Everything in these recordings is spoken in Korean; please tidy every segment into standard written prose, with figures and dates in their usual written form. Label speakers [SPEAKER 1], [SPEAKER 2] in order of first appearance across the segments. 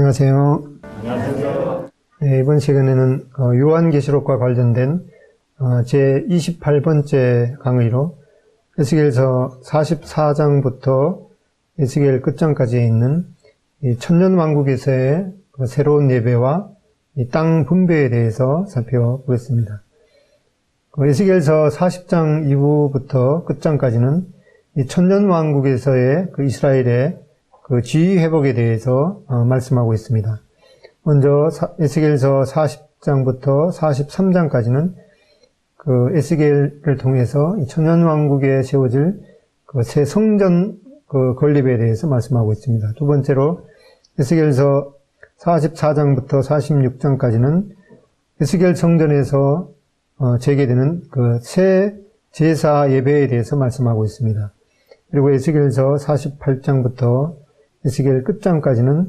[SPEAKER 1] 안녕하세요.
[SPEAKER 2] 안녕하세요.
[SPEAKER 1] 네, 이번 시간에는 요한계시록과 관련된 제28번째 강의로 에스겔서 44장부터 에스겔 끝장까지 있는 이 천년왕국에서의 새로운 예배와 이 땅 분배에 대해서 살펴보겠습니다. 에스겔서 40장 이후부터 끝장까지는 이 천년왕국에서의 이스라엘의 지위 회복에 대해서 말씀하고 있습니다. 먼저 에스겔서 40장부터 43장까지는 에스겔을 통해서 이 천년왕국에 세워질 새 성전 건립에 대해서 말씀하고 있습니다. 두 번째로 에스겔서 44장부터 46장까지는 에스겔 성전에서 재개되는 새 제사 예배에 대해서 말씀하고 있습니다. 그리고 에스겔서 48장부터 에스겔 끝장까지는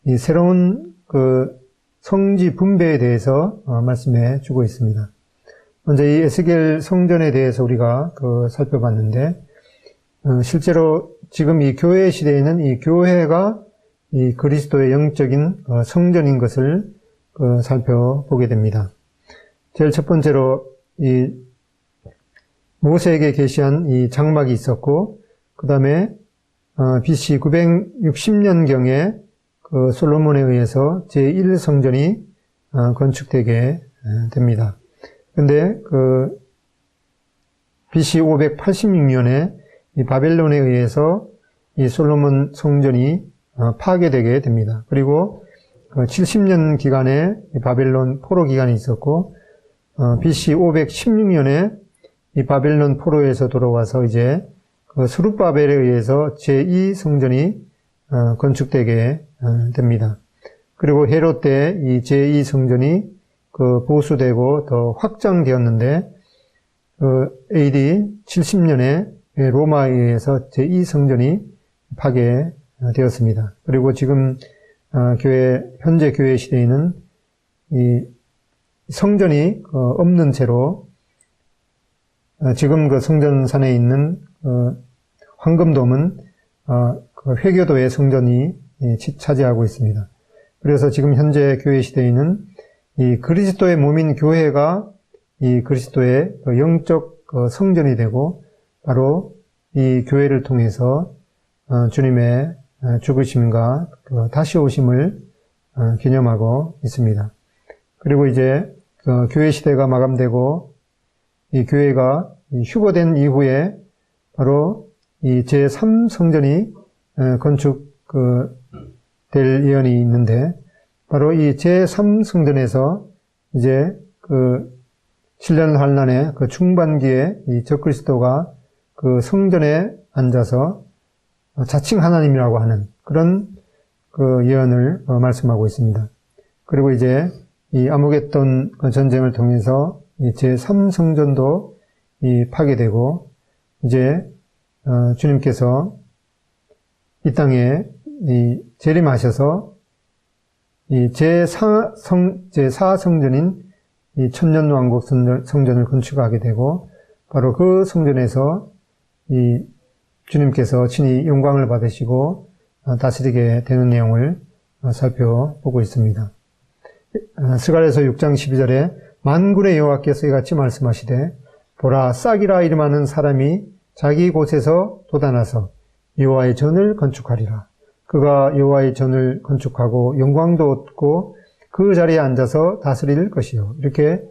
[SPEAKER 1] 이 새로운 성지 분배에 대해서 말씀해 주고 있습니다. 먼저 이 에스겔 성전에 대해서 우리가 살펴봤는데, 실제로 지금 이 교회 시대에는 이 교회가 이 그리스도의 영적인 성전인 것을 살펴보게 됩니다. 제일 첫 번째로 이 모세에게 계시한 이 장막이 있었고, 그 다음에 BC 960년경에 솔로몬에 의해서 제1성전이 건축되게 됩니다. 근데 BC 586년에 이 바벨론에 의해서 이 솔로몬 성전이 파괴되게 됩니다. 그리고 70년 기간에 이 바벨론 포로 기간이 있었고, BC 516년에 이 바벨론 포로에서 돌아와서 이제 스룹바벨에 의해서 제2성전이 건축되게 됩니다. 그리고 헤롯 때 이 제2성전이 보수되고 더 확장되었는데, AD 70년에 로마에 의해서 제2성전이 파괴되었습니다. 그리고 지금 현재 교회 시대에는 이 성전이 없는 채로 지금 성전산에 있는 황금돔은 회교도의 성전이 차지하고 있습니다. 그래서 지금 현재 교회 시대에는 이 그리스도의 몸인 교회가 이 그리스도의 영적 성전이 되고, 바로 이 교회를 통해서 주님의 죽으심과 다시 오심을 기념하고 있습니다. 그리고 이제 교회 시대가 마감되고 이 교회가 휴거된 이후에 바로 이 제3성전이 건축될 예언이 있는데, 바로 이 제3성전에서 이제 7년 환란의 중반기에 이 적그리스도가 성전에 앉아서 자칭 하나님이라고 하는 그런 예언을 말씀하고 있습니다. 그리고 이제 이 아무겟돈 전쟁을 통해서 이 제3성전도 파괴되고, 이제 주님께서 이 땅에 재림하셔서 이 제4성전인 이 천년왕국 성전을 건축하게 되고, 바로 그 성전에서 이 주님께서 친히 영광을 받으시고 다스리게 되는 내용을 살펴보고 있습니다. 스가랴서 6장 12절에 만군의 여호와께서 이같이 말씀하시되, 보라, 싹이라 이름하는 사람이 자기 곳에서 돋아나서 여호와의 전을 건축하리라. 그가 여호와의 전을 건축하고 영광도 얻고 그 자리에 앉아서 다스릴 것이요. 이렇게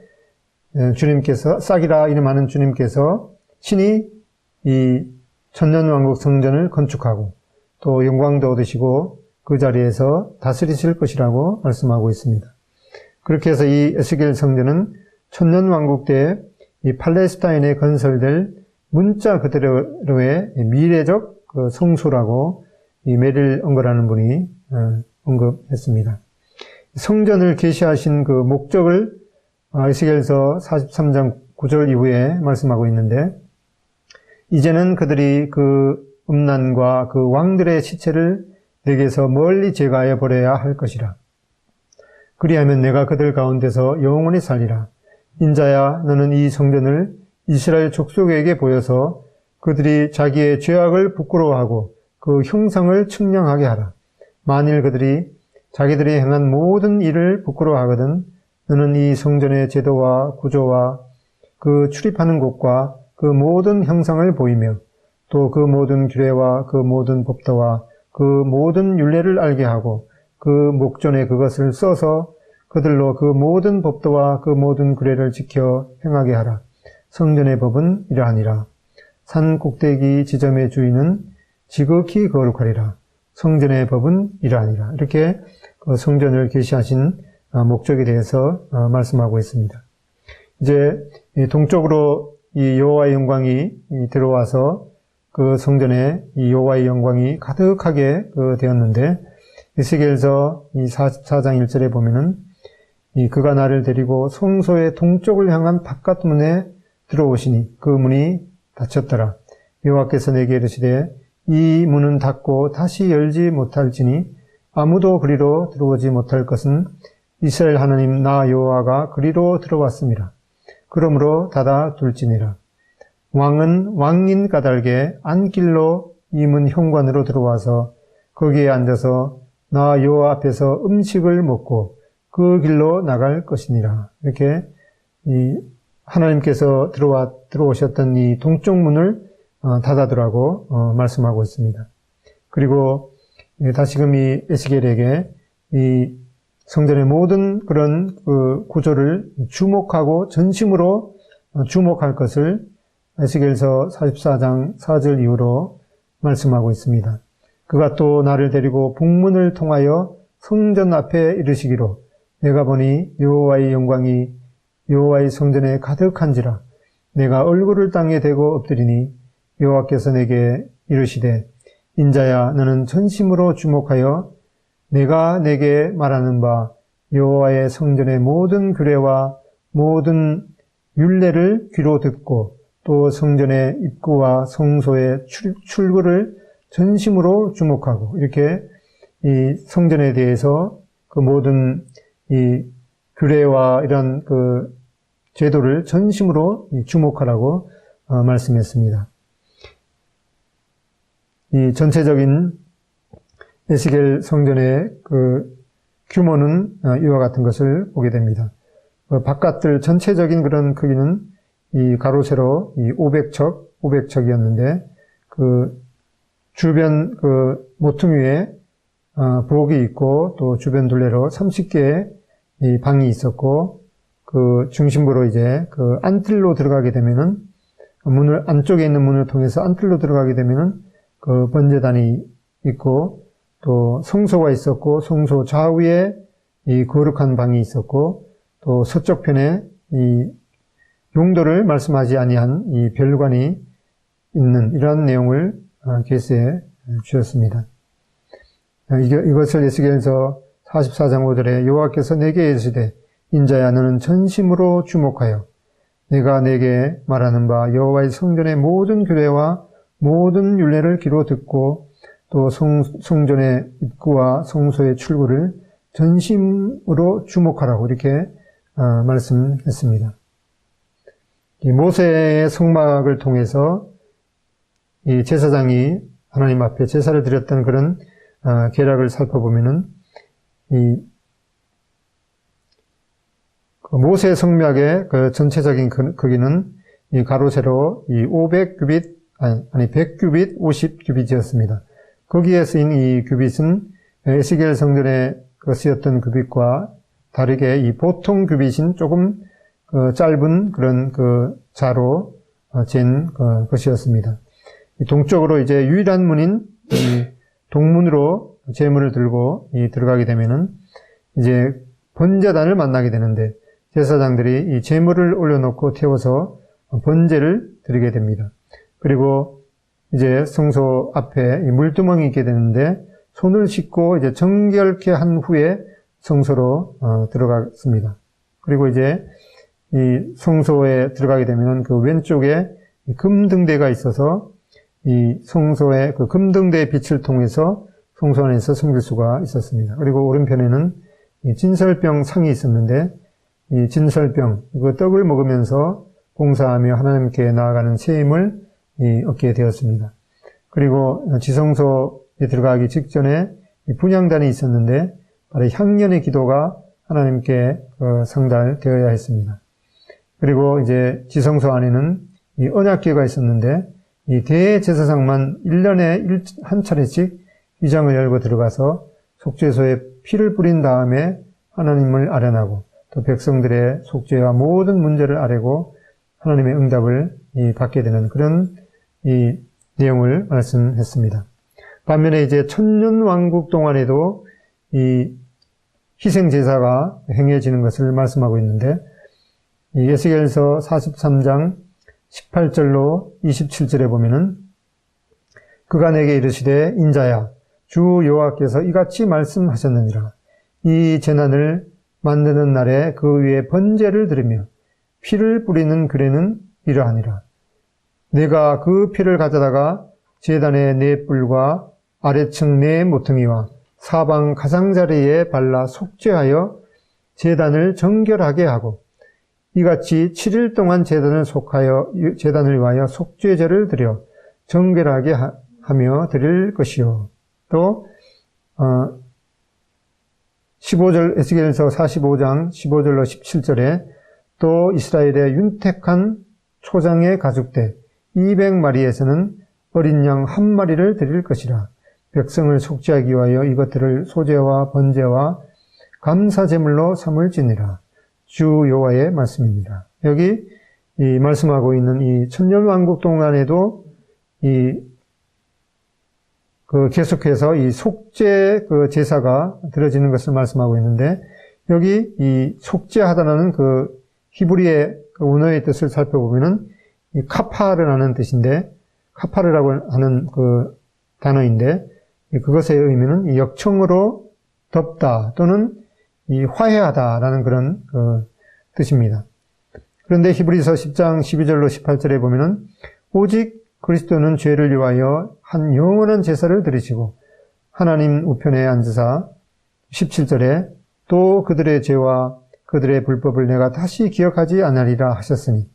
[SPEAKER 1] 주님께서, 싹이라 이름하는 주님께서 친히 이 천년왕국 성전을 건축하고 또 영광도 얻으시고 그 자리에서 다스리실 것이라고 말씀하고 있습니다. 그렇게 해서 이 에스겔 성전은 천년왕국 때 이 팔레스타인에 건설될 문자 그대로의 미래적 성소라고 이 메릴 엉거라는 분이 언급했습니다. 성전을 계시하신 목적을 에스겔서 43장 9절 이후에 말씀하고 있는데, 이제는 그들이 음란과 왕들의 시체를 내게서 멀리 제거하여 버려야 할 것이라. 그리하면 내가 그들 가운데서 영원히 살리라. 인자야, 너는 이 성전을 이스라엘 족속에게 보여서 그들이 자기의 죄악을 부끄러워하고 그 형상을 측량하게 하라. 만일 그들이 자기들이 행한 모든 일을 부끄러워하거든 너는 이 성전의 제도와 구조와 그 출입하는 곳과 그 모든 형상을 보이며 또 그 모든 규례와 그 모든 법도와 그 모든 율례를 알게 하고 그 목전에 그것을 써서 그들로 그 모든 법도와 그 모든 규례를 지켜 행하게 하라. 성전의 법은 이러하니라. 산 꼭대기 지점의 주인은 지극히 거룩하리라. 성전의 법은 이러하니라. 이렇게 그 성전을 계시하신 목적에 대해서 말씀하고 있습니다. 이제 동쪽으로 이 여호와의 영광이 들어와서 그 성전에 이 여호와의 영광이 가득하게 되었는데 에스겔서 이 44장 1절에 보면은 그가 나를 데리고 성소의 동쪽을 향한 바깥 문에 들어오시니 그 문이 닫혔더라. 여호와께서 내게 이르시되 이 문은 닫고 다시 열지 못할지니 아무도 그리로 들어오지 못할 것은 이스라엘 하나님 나 여호와가 그리로 들어왔습니다. 그러므로 닫아 둘지니라. 왕은 왕인 까닭에 안길로 이 문 현관으로 들어와서 거기에 앉아서 나 여호와 앞에서 음식을 먹고 그 길로 나갈 것이니라. 이렇게 이 하나님께서 들어오셨던 이 동쪽 문을 닫아두라고 말씀하고 있습니다. 그리고 다시금 이 에스겔에게 이 성전의 모든 그런 그 구조를 주목하고 전심으로 주목할 것을 에스겔서 44장 4절 이후로 말씀하고 있습니다. 그가 또 나를 데리고 북문을 통하여 성전 앞에 이르시기로 내가 보니 여호와의 영광이 여호와의 성전에 가득한지라. 내가 얼굴을 땅에 대고 엎드리니 여호와께서 내게 이르시되 인자야 너는 전심으로 주목하여 내가 내게 말하는 바 여호와의 성전의 모든 규례와 모든 율례를 귀로 듣고 또 성전의 입구와 성소의 출구를 전심으로 주목하고 이렇게 이 성전에 대해서 그 모든 이 규례와 이런 그 제도를 전심으로 주목하라고 말씀했습니다. 이 전체적인 에스겔 성전의 그 규모는 이와 같은 것을 보게 됩니다. 바깥들 전체적인 그런 크기는 이 가로 세로 이 500척이었는데 그 주변 그 모퉁이에 부엌이 있고 또 주변 둘레로 30개의 이 방이 있었고 그 중심부로 이제 그 안뜰로 들어가게 되면은 문을 안쪽에 있는 문을 통해서 안뜰로 들어가게 되면은 그 번제단이 있고 또 성소가 있었고 성소 좌우에 이 거룩한 방이 있었고 또 서쪽 편에 이 용도를 말씀하지 아니한 이 별관이 있는 이러한 내용을 계시해 주셨습니다. 이것을 에스겔서 44장 5절에 여호와께서 내게 이르시되 인자야 너는 전심으로 주목하여 내가 내게 말하는 바 여호와의 성전의 모든 규례와 모든 율례를 귀로 듣고 또 성전의 입구와 성소의 출구를 전심으로 주목하라고 이렇게 말씀했습니다. 이 모세의 성막을 통해서 이 제사장이 하나님 앞에 제사를 드렸던 그런 계략을 살펴보면은 이 모세 성막의 그 전체적인 크기는 이 가로 세로 이 500규빗 100규빗 50규빗이었습니다. 거기에 쓰인 이 규빗은 에스겔 성전에 쓰였던 규빗과 다르게 이 보통 규빗인 조금 짧은 그런 그 자로 잰 것이었습니다. 동쪽으로 이제 유일한 문인 이 동문으로 제물을 들고 들어가게 되면은 이제 번제단을 만나게 되는데 제사장들이 이 제물을 올려놓고 태워서 번제를 드리게 됩니다. 그리고 이제 성소 앞에 이 물두멍이 있게 되는데 손을 씻고 이제 정결케 한 후에 성소로 들어갔습니다. 그리고 이제 이 성소에 들어가게 되면 그 왼쪽에 금등대가 있어서 이 성소의 그 금등대의 빛을 통해서 성소 안에서 섬길 수가 있었습니다. 그리고 오른편에는 이 진설병 상이 있었는데 이 진설병, 그 떡을 먹으면서 봉사하며 하나님께 나아가는 세임을 얻게 되었습니다. 그리고 지성소에 들어가기 직전에 분향단이 있었는데 바로 향년의 기도가 하나님께 상달되어야 했습니다. 그리고 이제 지성소 안에는 이 언약궤가 있었는데 이 대제사장만 1년에 한 차례씩 휘장을 열고 들어가서 속죄소에 피를 뿌린 다음에 하나님을 아련하고 또 백성들의 속죄와 모든 문제를 아뢰고 하나님의 응답을 받게 되는 그런 이 내용을 말씀했습니다. 반면에 이제 천년왕국 동안에도 이 희생제사가 행해지는 것을 말씀하고 있는데 이 에스겔서 43장 18절로 27절에 보면은 그가 내게 이르시되 인자야 주 여호와께서 이같이 말씀하셨느니라. 이 제단을 만드는 날에 그 위에 번제를 드리며 피를 뿌리는 규례는 이러하니라. 내가 그 피를 가져다가 제단의 네 뿔과 아래층 네 모퉁이와 사방 가장자리에 발라 속죄하여 제단을 정결하게 하고 이같이 7일 동안 제단을 위하여 속죄제를 드려 정결하게 하며 드릴 것이요. 또 15절 에스겔서 45장 15절로 17절에 또 이스라엘의 윤택한 초장의 가축대 200마리에서는 어린 양 1마리를 드릴 것이라. 백성을 속죄하기 위하여 이것들을 소제와 번제와 감사제물로 삼을지니라. 주 여호와의 말씀입니다. 여기 이 말씀하고 있는 이 천년왕국 동안에도 계속해서 이 속죄 제사가 드려지는 것을 말씀하고 있는데 여기 이 속죄하다라는 히브리의 원어의 뜻을 살펴보면은 이 카파르라는 뜻인데 카파르라고 하는 단어인데 그것의 의미는 이 역청으로 덮다 또는 이 화해하다라는 그런 뜻입니다. 그런데 히브리서 10장 12절로 18절에 보면은 오직 그리스도는 죄를 위하여 한 영원한 제사를 드리시고 하나님 우편에 앉으사 17절에 또 그들의 죄와 그들의 불법을 내가 다시 기억하지 않으리라 하셨으니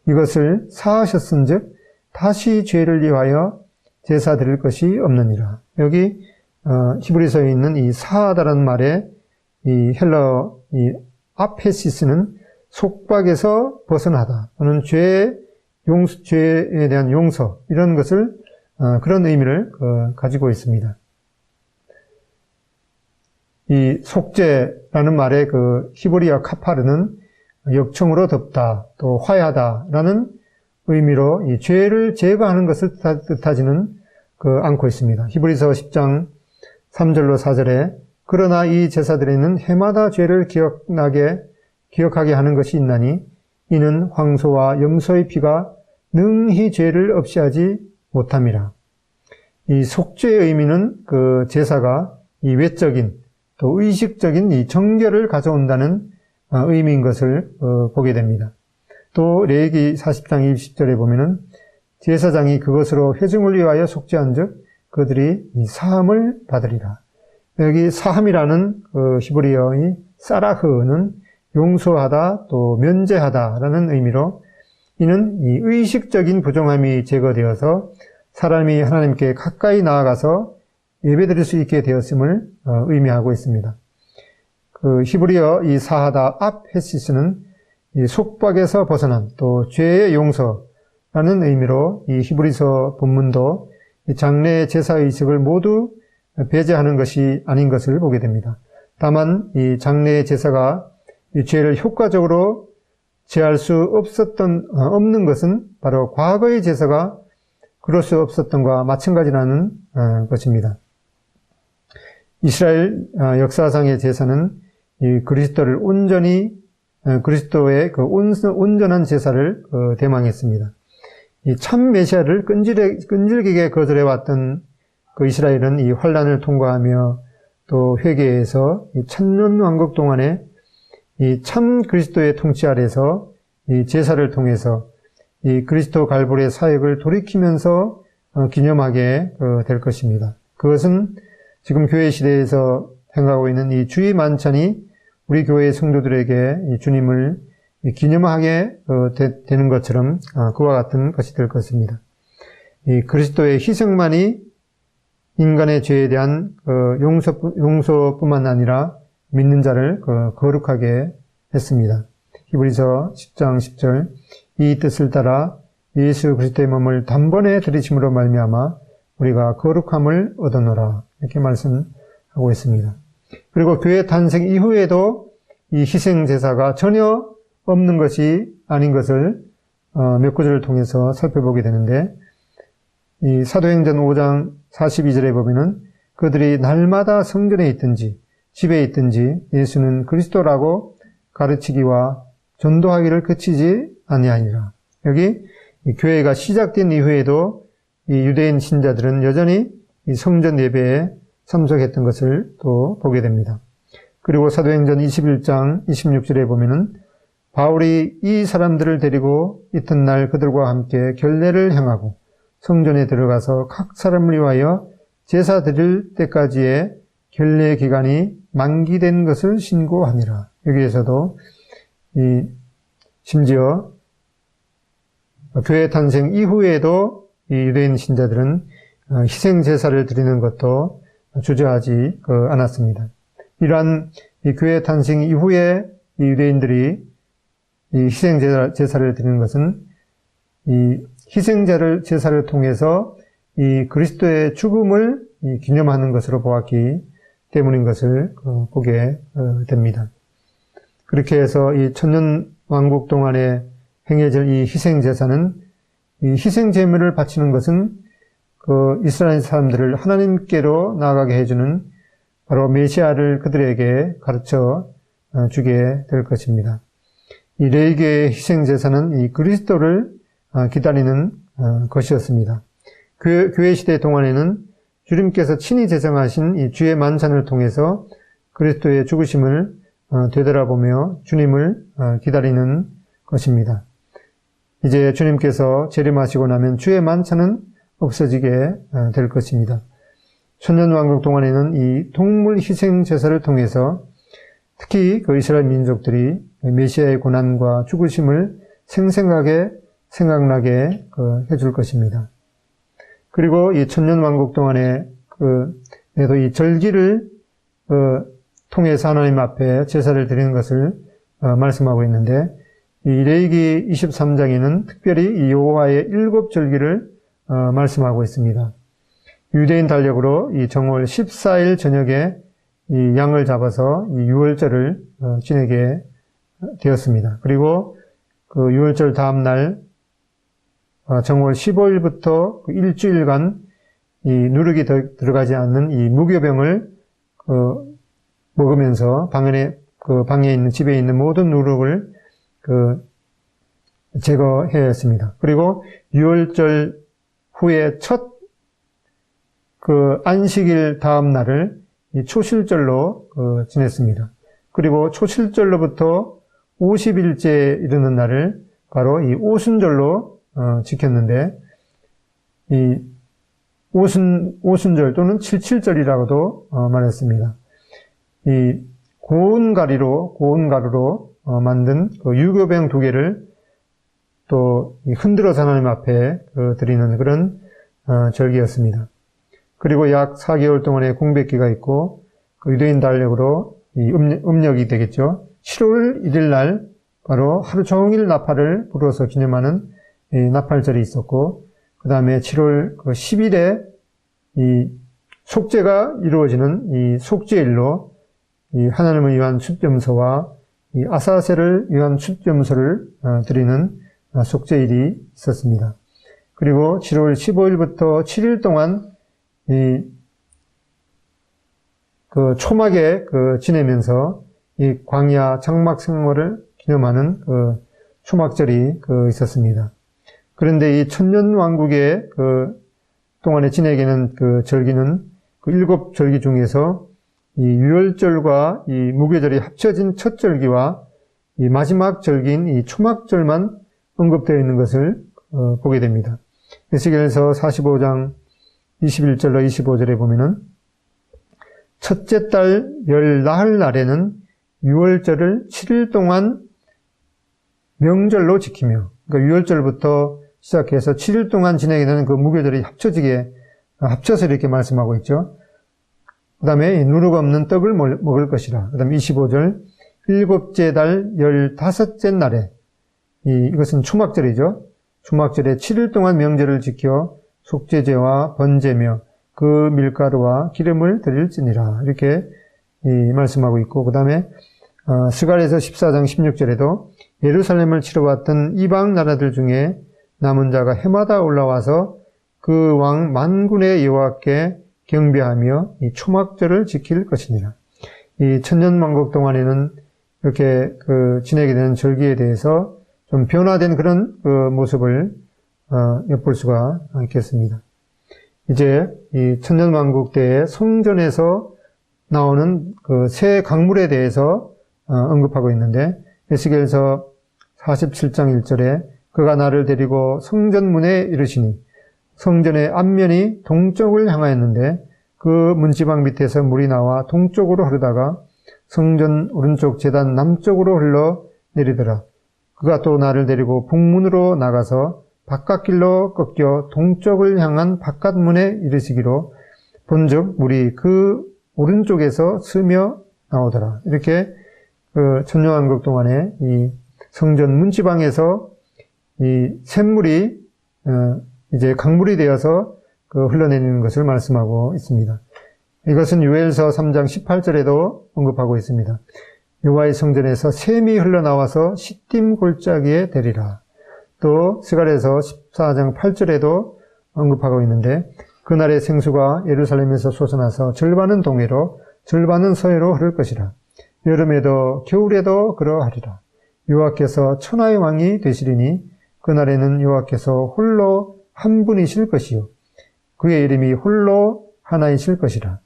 [SPEAKER 1] 이것을 사하셨은즉 다시 죄를 위하여 제사 드릴 것이 없느니라. 여기 히브리서에 있는 이 사하다라는 말에 이 헬라어 이 아페시스는 속박에서 벗어나다 또는 죄에 대한 용서 이런 것을 그런 의미를 가지고 있습니다. 이 속죄라는 말의 히브리어 카파르는 역청으로 덮다 또 화해하다라는 의미로 이 죄를 제거하는 것을 뜻하지는 않고 있습니다. 히브리서 10장 3절로 4절에 그러나 이 제사들에는 해마다 죄를 기억하게 하는 것이 있나니 이는 황소와 염소의 피가 능히 죄를 없이 하지 못함이라. 이 속죄의 의미는 제사가 이 외적인 또 의식적인 이 정결을 가져온다는 의미인 것을 보게 됩니다. 또 레위기 40장 20절에 보면은 제사장이 그것으로 회중을 위하여 속죄한즉 그들이 이 사함을 받으리라. 여기 사함이라는 히브리어의 사라흐는 용서하다 또 면제하다라는 의미로 이는 이 의식적인 부정함이 제거되어서 사람이 하나님께 가까이 나아가서 예배드릴 수 있게 되었음을 의미하고 있습니다. 히브리어 이 사하다 앞헤시스는 이 속박에서 벗어난 또 죄의 용서라는 의미로 이 히브리서 본문도 이 장래의 제사 의식을 모두 배제하는 것이 아닌 것을 보게 됩니다. 다만 이 장래의 제사가 이 죄를 효과적으로 제할 수 없는 것은 바로 과거의 제사가 그럴 수 없었던과 마찬가지라는 것입니다. 이스라엘 역사상의 제사는 이 그리스도를 그리스도의 온전한 제사를 대망했습니다. 이 참 메시아를 끈질기게 거절해왔던 이스라엘은 이 환란을 통과하며 또 회개해서 이 천년 왕국 동안에 이 참 그리스도의 통치 아래서 이 제사를 통해서 이 그리스도 갈보리의 사역을 돌이키면서 기념하게 될 것입니다. 그것은 지금 교회 시대에서 행하고 있는 이 주의 만찬이 우리 교회의 성도들에게 이 주님을 기념하게 되는 것처럼 그와 같은 것이 될 것입니다. 이 그리스도의 희생만이 인간의 죄에 대한 용서뿐만 아니라 믿는 자를 거룩하게 했습니다. 히브리서 10장 10절 이 뜻을 따라 예수 그리스도의 몸을 단번에 들이심으로 말미암아 우리가 거룩함을 얻어노라 이렇게 말씀하고 있습니다. 그리고 교회 탄생 이후에도 이 희생제사가 전혀 없는 것이 아닌 것을 몇 구절을 통해서 살펴보게 되는데 이 사도행전 5장 42절에 보면은 그들이 날마다 성전에 있든지 집에 있든지 예수는 그리스도라고 가르치기와 전도하기를 그치지 아니하니라. 여기 교회가 시작된 이후에도 이 유대인 신자들은 여전히 이 성전 예배에 참석했던 것을 또 보게 됩니다. 그리고 사도행전 21장 26절에 보면은 바울이 이 사람들을 데리고 이튿날 그들과 함께 결례를 행하고 성전에 들어가서 각 사람을 위하여 제사 드릴 때까지의 결례 기간이 만기된 것을 신고하니라. 여기에서도 심지어 교회 탄생 이후에도 이 유대인 신자들은 희생 제사를 드리는 것도 주저하지 않았습니다. 이러한 이 교회 탄생 이후에 이 유대인들이 이 희생 제사를 드리는 것은 이 희생 제사를 통해서 이 그리스도의 죽음을 기념하는 것으로 보았기 때문인 것을 보게 됩니다. 그렇게 해서 이 천년 왕국 동안에 행해질 이 희생 제사는 이 희생 제물을 바치는 것은 그 이스라엘 사람들을 하나님께로 나아가게 해주는 바로 메시아를 그들에게 가르쳐 주게 될 것입니다. 이 레위기의 희생 제사는 이 그리스도를 기다리는 것이었습니다. 교회 시대 동안에는 주님께서 친히 제정하신 이 주의 만찬을 통해서 그리스도의 죽으심을 되돌아보며 주님을 기다리는 것입니다. 이제 주님께서 재림하시고 나면 주의 만찬은 없어지게 될 것입니다. 천년왕국 동안에는 이 동물 희생 제사를 통해서 특히 그 이스라엘 민족들이 메시아의 고난과 죽으심을 생생하게 생각나게 해줄 것입니다. 그리고 이 천년왕국 동안에 그래도 이 절기를 통해서 하나님 앞에 제사를 드리는 것을 말씀하고 있는데 이 레위기 23장에는 특별히 이 여호와의 7절기를 말씀하고 있습니다. 유대인 달력으로 이 정월 14일 저녁에 이 양을 잡아서 이 유월절을 지내게 되었습니다. 그리고 그 유월절 다음 날 정월 15일부터 일주일간 이 누룩이 들어가지 않는 이 무교병을 먹으면서 방에 있는 집에 있는 모든 누룩을 제거해야 했습니다. 그리고 유월절 후에 첫 안식일 다음 날을 이 초실절로 지냈습니다. 그리고 초실절로부터 50일째 이르는 날을 바로 이 오순절로 지켰는데 이 오순절 또는 칠칠절이라고도 말했습니다. 이 고운 가루로 만든 유교병 2개를 또 흔들어서 하나님 앞에 드리는 그런 절기였습니다. 그리고 약 4개월 동안의 공백기가 있고 유대인 달력으로 이 음력이 되겠죠. 7월 1일 날 바로 하루 종일 나팔을 불어서 기념하는 이 나팔절이 있었고 그 다음에 7월 10일에 이 속죄가 이루어지는 이 속죄일로 이 하나님을 위한 숫점서와 이 아사셀을 위한 숫점서를 드리는 속죄일이 있었습니다. 그리고 7월 15일부터 7일 동안 이 초막에 지내면서 이 광야 장막 생활을 기념하는 초막절이 있었습니다. 그런데 이 천년왕국의 동안에 지내게는 절기는 7절기 중에서 이 유월절과 이 무교절이 합쳐진 첫 절기와 이 마지막 절기인 이 초막절만 언급되어 있는 것을 보게 됩니다. 에스겔서 45장 21절로 25절에 보면은 첫째 달 열 나흘 날에는 유월절을 7일 동안 명절로 지키며 그러니까 유월절부터 시작해서 7일 동안 지내게 되는 그 무교절이 합쳐지게 합쳐서 이렇게 말씀하고 있죠. 그 다음에 누룩 없는 떡을 먹을 것이라. 그 다음에 25절, 7째 달 15째 날에, 이것은 추막절이죠. 추막절에 7일 동안 명절을 지켜 속죄제와 번제며 그 밀가루와 기름을 드릴지니라. 이렇게 말씀하고 있고, 그 다음에 스가랴서 14장 16절에도 예루살렘을 치러왔던 이방 나라들 중에 남은 자가 해마다 올라와서 그 왕 만군의 여호와께 경배하며 이 초막절을 지킬 것이니라. 이 천년만국 동안에는 이렇게 지내게 되는 절기에 대해서 좀 변화된 그런 모습을 엿볼 수가 있겠습니다. 이제 이 천년만국 때에 성전에서 나오는 그 새 강물에 대해서 언급하고 있는데, 에스겔서 47장 1절에 그가 나를 데리고 성전문에 이르시니 성전의 앞면이 동쪽을 향하였는데 그 문지방 밑에서 물이 나와 동쪽으로 흐르다가 성전 오른쪽 제단 남쪽으로 흘러 내리더라. 그가 또 나를 데리고 북문으로 나가서 바깥길로 꺾여 동쪽을 향한 바깥문에 이르시기로 본즉 물이 그 오른쪽에서 스며 나오더라. 이렇게 천년왕국 동안에 이 성전 문지방에서 이 샘물이 이제 강물이 되어서 흘러내리는 것을 말씀하고 있습니다. 이것은 요엘서 3장 18절에도 언급하고 있습니다. 여호와의 성전에서 샘이 흘러나와서 시딤 골짜기에 대리라. 또 스가랴서 14장 8절에도 언급하고 있는데 그날의 생수가 예루살렘에서 솟아나서 절반은 동해로 절반은 서해로 흐를 것이라. 여름에도 겨울에도 그러하리라. 여호와께서 천하의 왕이 되시리니 그날에는 여호와께서 홀로 한 분이실 것이요 그의 이름이 홀로 하나이실 것이라.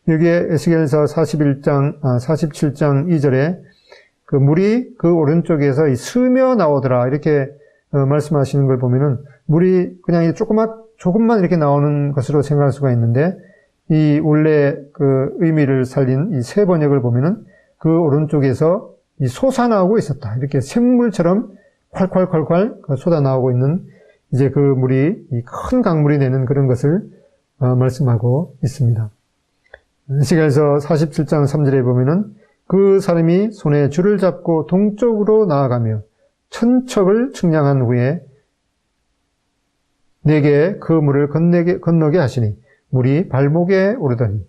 [SPEAKER 1] 여기에 에스겔서 47장 2절에 그 물이 그 오른쪽에서 스며 나오더라 이렇게 말씀하시는 걸 보면은 물이 그냥 조금만 이렇게 나오는 것으로 생각할 수가 있는데 이 원래 그 의미를 살린 이 세 번역을 보면은 그 오른쪽에서 이 솟아나오고 있었다. 이렇게 샘물처럼 콸콸콸콸 쏟아나오고 있는 이제 그 물이 이 큰 강물이 되는 그런 것을 말씀하고 있습니다. 에스겔서 47장 3절에 보면은 그 사람이 손에 줄을 잡고 동쪽으로 나아가며 천척을 측량한 후에 내게 그 물을 건너게 하시니 물이 발목에 오르더니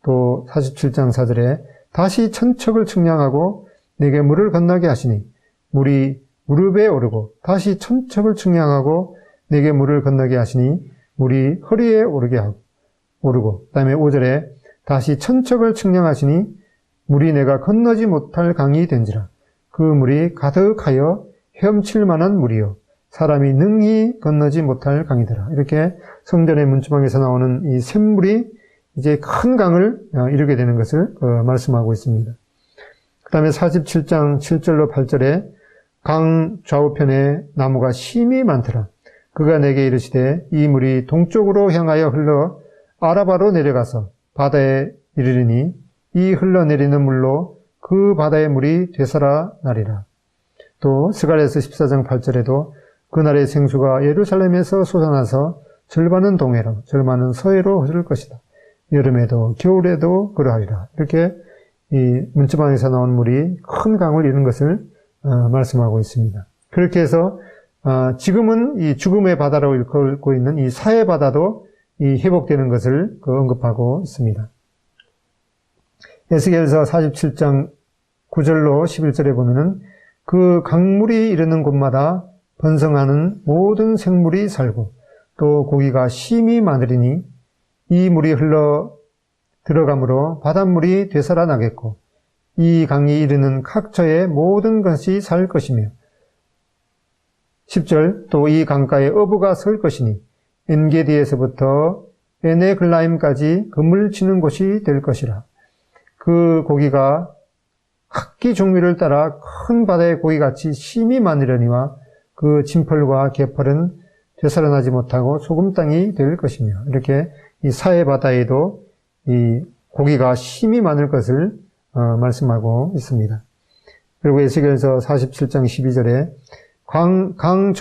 [SPEAKER 1] 또 47장 4절에 다시 천척을 측량하고 내게 물을 건너게 하시니 물이 무릎에 오르고 다시 천척을 측량하고 내게 물을 건너게 하시니 물이 허리에 오르고 그 다음에 5절에 다시 천척을 측량하시니 물이 내가 건너지 못할 강이 된지라. 그 물이 가득하여 헤엄칠 만한 물이요 사람이 능히 건너지 못할 강이더라. 이렇게 성전의 문지방에서 나오는 이 샘물이 이제 큰 강을 이루게 되는 것을 말씀하고 있습니다. 그 다음에 47장 7절로 8절에 강 좌우편에 나무가 심이 많더라. 그가 내게 이르시되 이 물이 동쪽으로 향하여 흘러 아라바로 내려가서 바다에 이르리니 이 흘러내리는 물로 그 바다의 물이 되살아 나리라. 또 스가랴서 14장 8절에도 그날의 생수가 예루살렘에서 솟아나서 절반은 동해로 절반은 서해로 흐를 것이다. 여름에도 겨울에도 그러하리라. 이렇게 이 문지방에서 나온 물이 큰 강을 이루는 것을 말씀하고 있습니다. 그렇게 해서 지금은 이 죽음의 바다로 일컬고 있는 이 사해 바다도 이 회복되는 것을 언급하고 있습니다. 에스겔서 47장 9절로 11절에 보면은 그 강물이 이르는 곳마다 번성하는 모든 생물이 살고 또 고기가 심이 많으리니 이 물이 흘러 들어가므로 바닷물이 되살아나겠고 이 강이 이르는 각처의 모든 것이 살 것이며 10절 또 이 강가에 어부가 설 것이니 엔게디에서부터 에네글라임까지 그물 치는 곳이 될 것이라. 그 고기가 각기 종류를 따라 큰 바다의 고기같이 심이 많으려니와 그 진펄과 개펄은 되살아나지 못하고 소금 땅이 될 것이며 이렇게 이 사해 바다에도 이 고기가 심이 많을 것을 말씀하고 있습니다. 그리고 에스겔서 47장 12절에 강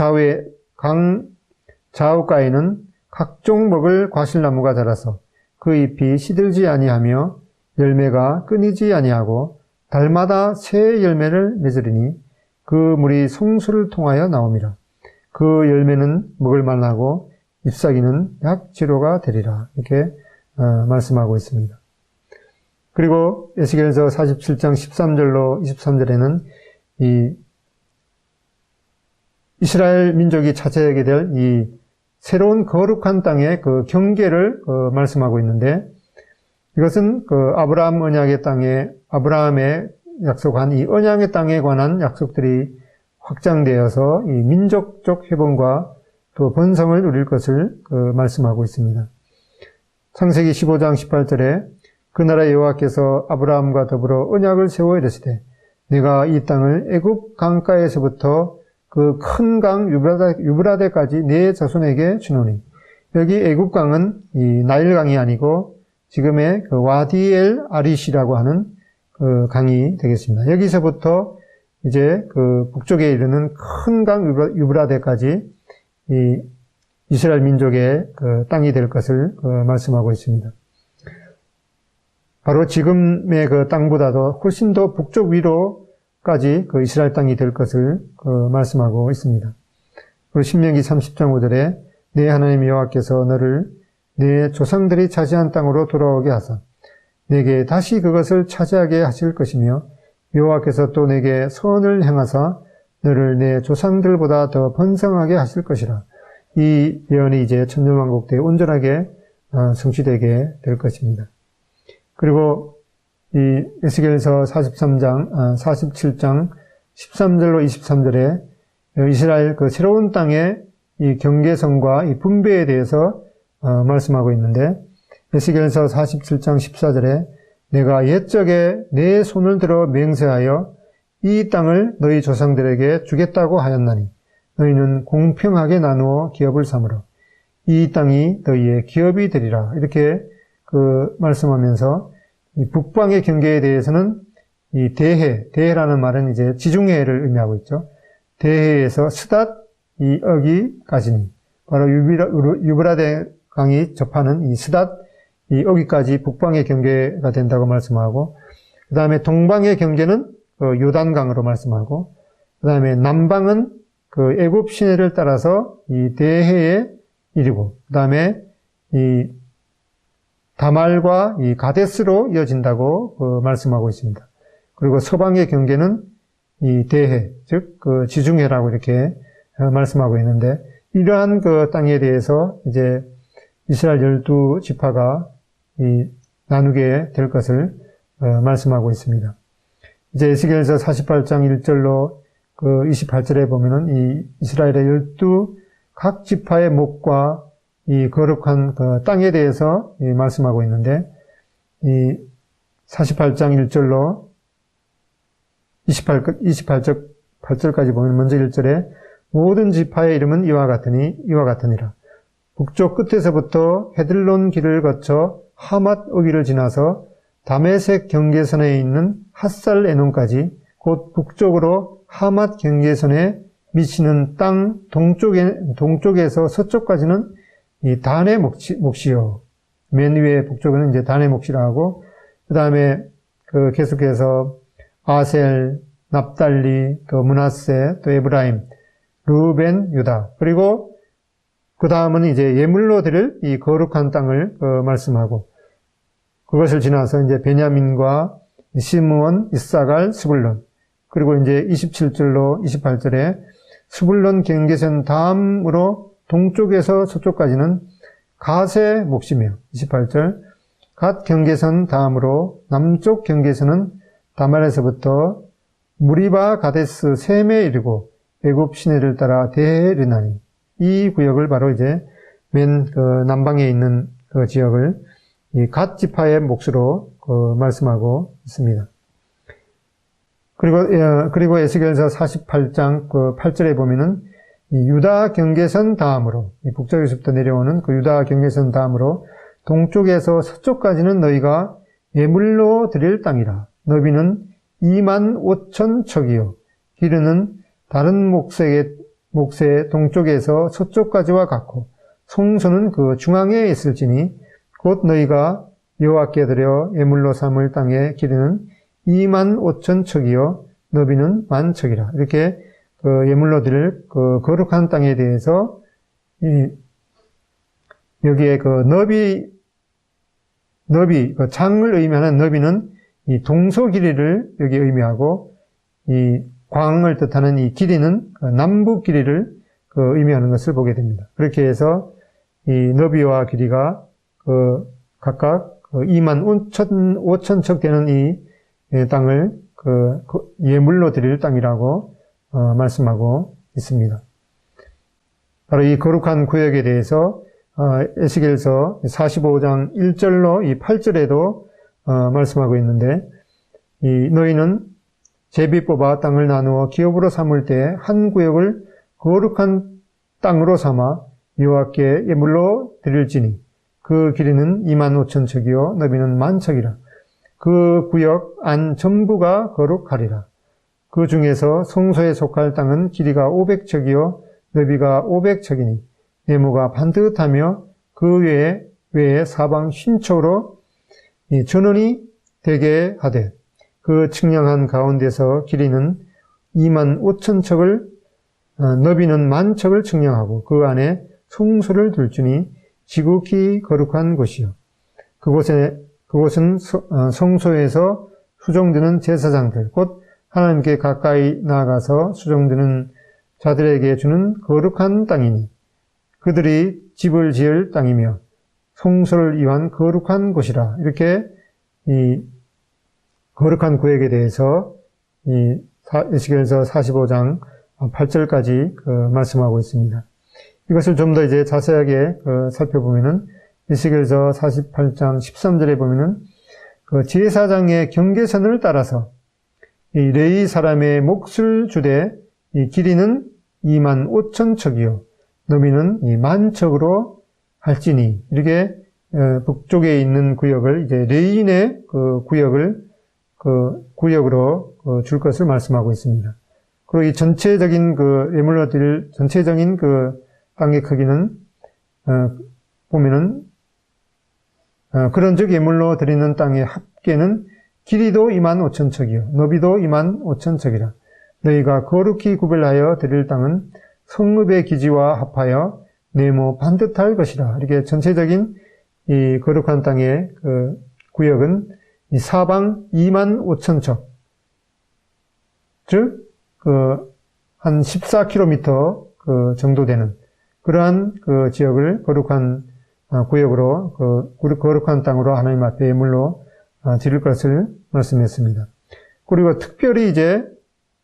[SPEAKER 1] 좌우가에는 각종 먹을 과실나무가 자라서 그 잎이 시들지 아니하며 열매가 끊이지 아니하고 달마다 새 열매를 맺으리니 그 물이 송수를 통하여 나옴이라. 그 열매는 먹을 만하고 잎사귀는 약지로가 되리라. 이렇게 말씀하고 있습니다. 그리고 에스겔서 47장 13절로 23절에는 이 이스라엘 민족이 차지하게 될 이 새로운 거룩한 땅의 그 경계를 말씀하고 있는데, 이것은 그 아브라함 언약의 땅에 아브라함에 약속한 이 언약의 땅에 관한 약속들이 확장되어서 이 민족적 회복과 또 번성을 누릴 것을 말씀하고 있습니다. 창세기 15장 18절에 그 나라 여호와께서 아브라함과 더불어 언약을 세워 이르시되 내가 이 땅을 애굽 강가에서부터 그 큰 강 유브라데까지 네 자손에게 주노니, 여기 애굽 강은 이 나일강이 아니고 지금의 그 와디엘 아리시라고 하는 그 강이 되겠습니다. 여기서부터 이제 그 북쪽에 이르는 큰 강 유브라데까지 이 이스라엘 민족의 그 땅이 될 것을 말씀하고 있습니다. 바로 지금의 그 땅보다도 훨씬 더 북쪽 위로까지 그 이스라엘 땅이 될 것을 말씀하고 있습니다. 그리고 신명기 30장 5절에 내 하나님 여호와께서 너를 내 조상들이 차지한 땅으로 돌아오게 하사 내게 다시 그것을 차지하게 하실 것이며 여호와께서 또 내게 선을 행하사 너를 내 조상들보다 더 번성하게 하실 것이라. 이 예언이 이제 천년왕국 때 온전하게 성취되게 될 것입니다. 그리고 이 에스겔서 47장 13절로 23절에 이스라엘 그 새로운 땅의 이 경계선과 이 분배에 대해서 말씀하고 있는데, 에스겔서 47장 14절에 내가 옛적에 내 손을 들어 맹세하여 이 땅을 너희 조상들에게 주겠다고 하였나니 너희는 공평하게 나누어 기업을 삼으라. 이 땅이 너희의 기업이 되리라. 이렇게 말씀하면서 이 북방의 경계에 대해서는 이 대해라는 말은 이제 지중해를 의미하고 있죠. 대해에서 스닷 이 어기까지니 바로 유브라데 강이 접하는 이 스닷 이 어기까지 북방의 경계가 된다고 말씀하고, 그 다음에 동방의 경계는 요단강으로 말씀하고, 그 다음에 남방은 그 애굽 시내를 따라서 이 대해에 이르고, 그 다음에 이 다말과 이 가데스로 이어진다고 말씀하고 있습니다. 그리고 서방의 경계는 이 대해, 즉 그 지중해라고 이렇게 말씀하고 있는데, 이러한 그 땅에 대해서 이제 이스라엘 12지파가 이 나누게 될 것을 말씀하고 있습니다. 이제 에스겔서 48장 1절로 그 28절에 보면은 이 이스라엘의 12 각 지파의 목과 이 거룩한 그 땅에 대해서 말씀하고 있는데, 이 48장 1절로 28절까지 보면 먼저 1절에 모든 지파의 이름은 이와 같으니라. 북쪽 끝에서부터 헤들론 길을 거쳐 하맛 어기를 지나서 다메섹 경계선에 있는 핫살 에논까지 곧 북쪽으로 하맛 경계선에 미치는 땅 동쪽에서 서쪽까지는 이 단의 몫이요. 맨 위에 북쪽은 이제 단의 몫이라 하고, 그 다음에 계속해서 아셀, 납달리, 또 므낫세, 또 에브라임, 루벤, 유다, 그리고 그 다음은 이제 예물로 드릴 이 거룩한 땅을 말씀하고, 그것을 지나서 이제 베냐민과 시므온, 이사갈, 스불론, 그리고 이제 27절로 28절에 스불론 경계선 다음으로 동쪽에서 서쪽까지는 갓의 몫이며, 28절 갓 경계선 다음으로 남쪽 경계선은 다말에서부터 무리바 가데스 셈에 이르고 애굽 시내를 따라 대해에 이르나니, 이 구역을 바로 이제 맨 남방에 있는 그 지역을 이 갓 지파의 몫으로 말씀하고 있습니다. 그리고 에스겔서 48장 8절에 보면은 이 유다 경계선 다음으로, 이 북쪽에서부터 내려오는 그 유다 경계선 다음으로 동쪽에서 서쪽까지는 너희가 예물로 드릴 땅이라. 너비는 25,000척이요 길이는 다른 몫의 동쪽에서 서쪽까지와 같고 성소는 그 중앙에 있을지니 곧 너희가 여호와께 드려 예물로 삼을 땅의 길이는 25,000척이요 너비는 10,000척이라. 이렇게 그 예물로 드릴 그 거룩한 땅에 대해서 여기에 그 너비 그 장을 의미하는 너비는 이 동서 길이를 여기 의미하고 이 광을 뜻하는 이 길이는 그 남북 길이를 그 의미하는 것을 보게 됩니다. 그렇게 해서 이 너비와 길이가 그 각각 25,000척 되는 이 땅을 그 예물로 드릴 땅이라고 말씀하고 있습니다. 바로 이 거룩한 구역에 대해서 에스겔서 45장 1절로 이 8절에도 말씀하고 있는데, 이 너희는 제비 뽑아 땅을 나누어 기업으로 삼을 때 한 구역을 거룩한 땅으로 삼아 여호와께 예물로 드릴지니 그 길이는 25,000척이요 너비는 10,000척이라. 그 구역 안 전부가 거룩하리라. 그 중에서 성소에 속할 땅은 길이가 500척이요 너비가 500척이니 네모가 반듯하며 그 외에 사방 쉰척으로 전원이 되게 하되 그 측량한 가운데서 길이는 25,000척을 너비는 10,000척을 측량하고 그 안에 성소를 둘지니 지극히 거룩한 곳이요. 그곳은 성소에서 수종드는 제사장들 곧 하나님께 가까이 나아가서 수종드는 자들에게 주는 거룩한 땅이니 그들이 집을 지을 땅이며 성소를 위한 거룩한 곳이라. 이렇게 이 거룩한 구역에 대해서 이 에스겔서 45장 8절까지 말씀하고 있습니다. 이것을 좀 더 이제 자세하게 살펴보면은 에스겔서 48장 13절에 보면은 그 제사장의 경계선을 따라서 이 레위 사람의 몫을 주되 이 길이는 25,000척이요 너비는 10,000척으로 할지니. 이렇게 북쪽에 있는 구역을 이제 레위인의 그 구역으로 줄 것을 말씀하고 있습니다. 그리고 이 전체적인 그 예물로 드릴 전체적인 그 땅의 크기는 보면은 그런즉 예물로 드리는 땅의 합계는 길이도 25,000척이요 너비도 25,000척이라. 너희가 거룩히 구별하여 드릴 땅은 성읍의 기지와 합하여 네모 반듯할 것이라. 이렇게 전체적인 이 거룩한 땅의 그 구역은 이 사방 25,000척, 즉 한 14km 그 정도 되는 그러한 그 지역을 거룩한 구역으로 거룩한 땅으로 하나님 앞에 예물로 드릴 것을 말씀했습니다. 그리고 특별히 이제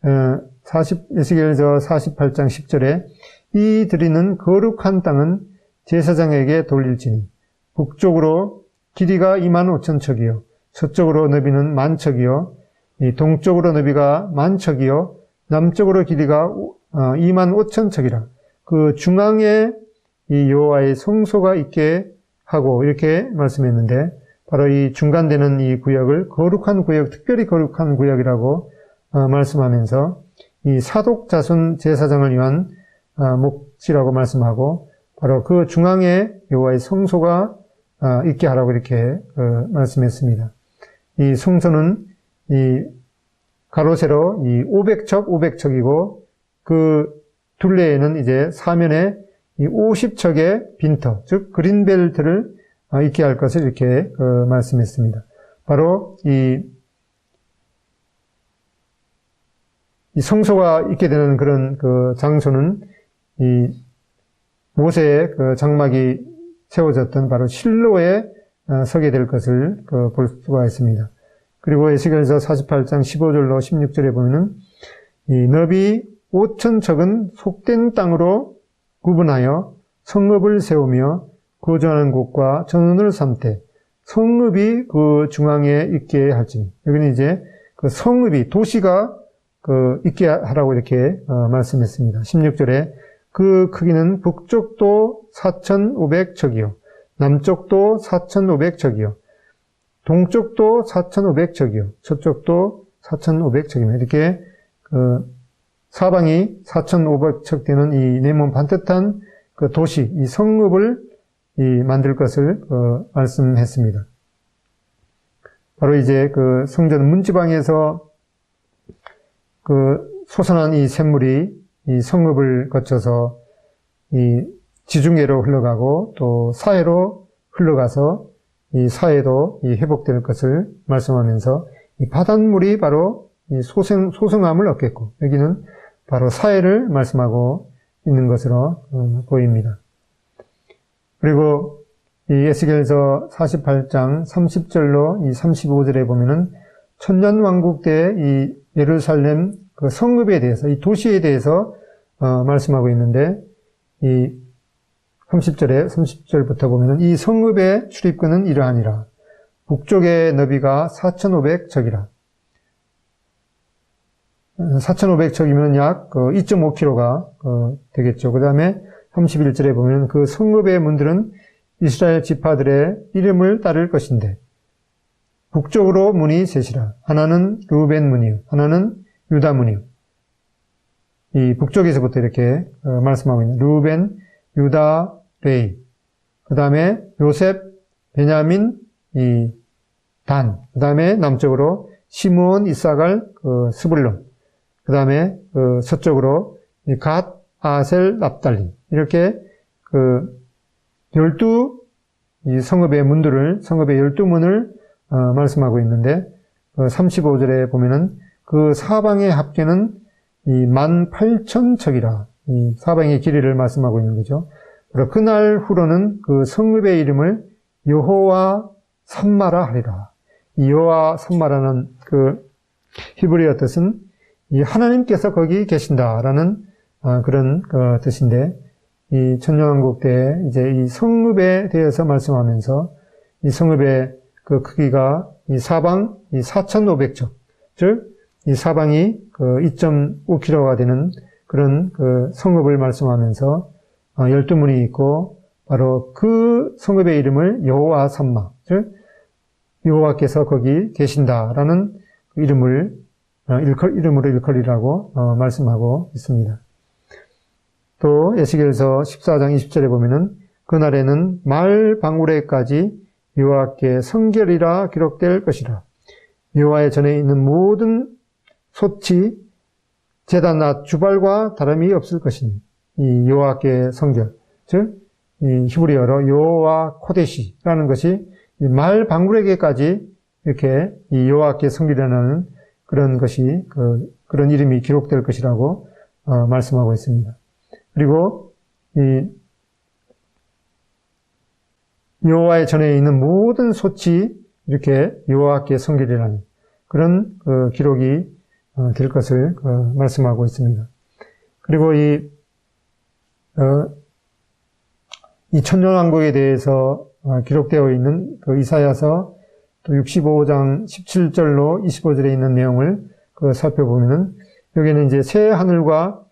[SPEAKER 1] 에스겔서 48장 10절에 이 드리는 거룩한 땅은 제사장에게 돌릴지니 북쪽으로 길이가 25,000척이요 서쪽으로 너비는 10,000척이요 이 동쪽으로 너비가 10,000척이요 남쪽으로 길이가 25,000척이라. 그 중앙에 이 여호와의 성소가 있게 하고 이렇게 말씀했는데 바로 이 중간되는 이 구역을 거룩한 구역, 특별히 거룩한 구역이라고 말씀하면서 이 사독 자손 제사장을 위한 몫이라고 말씀하고 바로 그 중앙에 여호와의 성소가 있게 하라고 이렇게 말씀했습니다. 이 성소는 이 가로 세로 이 500척이고 그 둘레에는 이제 사면에 이 50척의 빈터, 즉 그린벨트를 있게 할 것을 이렇게 말씀했습니다. 바로 이 성소가 있게 되는 그런 그 장소는 이 모세의 그 장막이 세워졌던 바로 실로에 서게 될 것을 볼 수가 있습니다. 그리고 에스겔서 48장 15절로 16절에 보면은 이 너비 5,000척은 속된 땅으로 구분하여 성읍을 세우며 거주하는 곳과 전원을 삼되 성읍이 그 중앙에 있게 할지니. 여기는 이제 그 성읍이 도시가 있게 하라고 이렇게 말씀했습니다. 16절에 그 크기는 북쪽도 4,500척이요 남쪽도 4,500척이요 동쪽도 4,500척이요 서쪽도 4,500척이며 이렇게 사방이 4,500척 되는 이 네모 반듯한 그 도시, 이 성읍을 만들 것을 말씀했습니다. 바로 이제 그 성전 문지방에서 그 솟아난 이 샘물이 이 성읍을 거쳐서 이 지중해로 흘러가고 또 사해로 흘러가서 이 사해도 회복될 것을 말씀하면서 이 바닷물이 바로 이 소성함을 얻겠고, 여기는 바로 사해를 말씀하고 있는 것으로 보입니다. 그리고 이 에스겔서 48장 30절로 이 35절에 보면은 천년왕국 때 이 예루살렘 그 성읍에 대해서, 이 도시에 대해서 말씀하고 있는데, 이 30절부터 보면은 이 성읍의 출입구는 이러하니라. 북쪽의 너비가 4,500척이라. 4,500척이면 약 2.5km가 되겠죠. 그 다음에 31절에 보면 그 성읍의 문들은 이스라엘 지파들의 이름을 따를 것인데, 북쪽으로 문이 셋이라. 하나는 르우벤 문이요, 하나는 유다 문이요. 이 북쪽에서부터 이렇게 말씀하고 있는 르우벤, 유다, 레이, 그 다음에 요셉, 베냐민, 단, 그 다음에 남쪽으로 시므온, 이사갈, 스불론, 그 다음에 서쪽으로 갓, 아셀, 납달리, 이렇게 12 성읍의 문들을, 성읍의 12문을 말씀하고 있는데, 35절에 보면은 그 사방의 합계는 18,000척이라, 이 사방의 길이를 말씀하고 있는 거죠. 그리고 그날 후로는 그 성읍의 이름을 여호와 삼마라 하리라. 이 여호와 삼마라는 그 히브리어 뜻은 이 하나님께서 거기 계신다라는 그런 뜻인데, 이 천년왕국 때 이제 이 성읍에 대해서 말씀하면서 이 성읍의 그 크기가 이 사방 4,500척, 즉 이 사방이 2.5km가 되는 그런 그 성읍을 말씀하면서 12문이 있고, 바로 그 성읍의 이름을 여호와 삼마, 즉 여호와께서 거기 계신다라는 이름으로 일컬이라고 말씀하고 있습니다. 또 에스겔서 14장 20절에 보면은 그날에는 말 방울에까지 여호와께 성결이라 기록될 것이라. 여호와의 전에 있는 모든 솥이 제단 낫 주발과 다름이 없을 것이니, 이 여호와께 성결, 즉 이 히브리어로 여호와 코데시라는 것이 이 말 방울에게까지 이렇게 이 여호와께 성결이라는 그런 것이 그런 이름이 기록될 것이라고 말씀하고 있습니다. 그리고 이 여호와의 전에 있는 모든 솥이 이렇게 여호와께 성결이라는 그런 기록이 될 것을 말씀하고 있습니다. 그리고 이 천년왕국에 대해서 기록되어 있는 이사야서 또 65장 17절로 25절에 있는 내용을 살펴보면은, 여기는 이제 새 하늘과